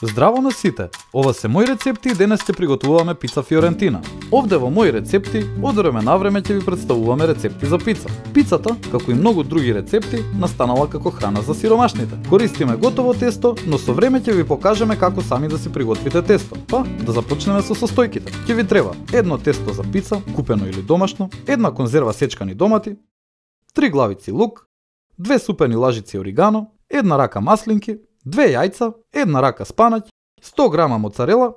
Здраво на сите! Ова се мои рецепти и денес ќе приготвуваме пица фиорентина. Овде во мои рецепти, од време на време ќе ви представуваме рецепти за пица. Пицата, како и многу други рецепти, настанала како храна за сиромашните. Користиме готово тесто, но со време ќе ви покажеме како сами да си приготвите тесто. Па, да започнеме со состојките. Ќе ви треба едно тесто за пица, купено или домашно, една конзерва сечкани домати, 3 главици лук, 2 супени лажици оригано, една рака маслинки, 2 јајца, една рака спанаќ, 100 грама моцарела,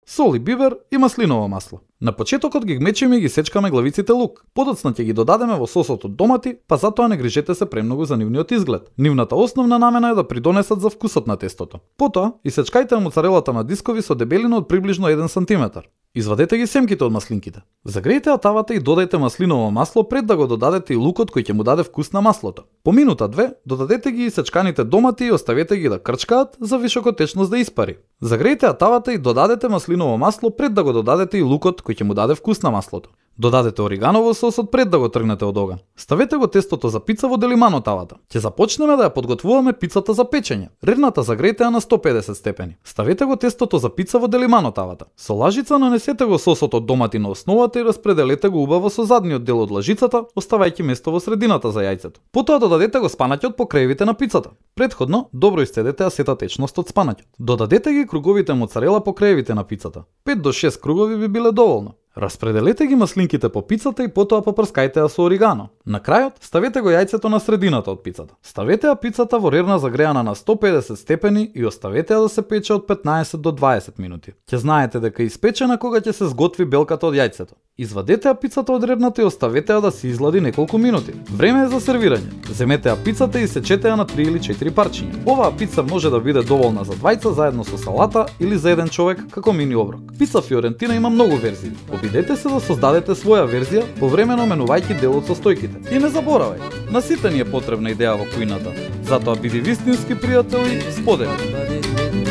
сол и бибер и маслиново масло. На почетокот ги гмечиме и ги сечкаме главиците лук. Подоцна ќе ги додадеме во сосот од домати, па затоа не грижете се премногу за нивниот изглед. Нивната основна намена е да придонесат за вкусот на тестото. Потоа, исечкајте моцарелата на дискови со дебелина од приближно 1 см. Извадете ги семките од маслинките. Загрејте ја тавата и додајте маслиново масло пред да го додадете и лукот кој ќе му даде вкус на маслото. По минута-две додадете ги исечканите домати и оставете ги да крчкаат за високотечност да испари. Загрејте ја тавата и додадете маслиново масло пред да го додадете и лукот кој ќе му даде вкус на маслото. Додадете оригано во сосот пред да го тргнете од оган. Ставете го тестото за пица во делимано тавата. Ќе започнеме да ја подготвуваме пицата за печење. Ревната загрејте ја на 150 степени. Ставете го тестото за пица во делимано тавата. Со лажица нанесете го сосот од домати на основата и распределете го убаво со задниот дел од лажицата, оставајќи место во средината за јајцето. Потоа додадете го спанаќот по краевите на пицата. Предходно добро исцедете ја сета течност од спанаќот. Додадете ги круговите моцарела по краевите на пицата. 5 до 6 кругови би биле доволно. Распределете ги маслинките по пицата и потоа попрскајте ја со оригано. На крајот ставете го јајцето на средината од пицата. Ставете ја пицата во рерна загреана на 150 степени и оставете ја да се пече од 15 до 20 минути. Ќе знаете дека е испечена кога ќе се сготви белката од јајцето. Извадете ја пицата од ребната и оставете ја да се излади неколку минути. Време е за сервирање. Земете ја пицата и сечете ја на 3 или 4 парчиња. Оваа пица може да биде доволна за двајца заедно со салата или за еден човек како мини оброк. Пица фиорентина има многу верзии. Обидете се да создадете своја верзија повремено менувајќи дел од состојките. И не заборавај, на сите ни е потребна идеја во кујната. Затоа биди вистински пријател и сподели.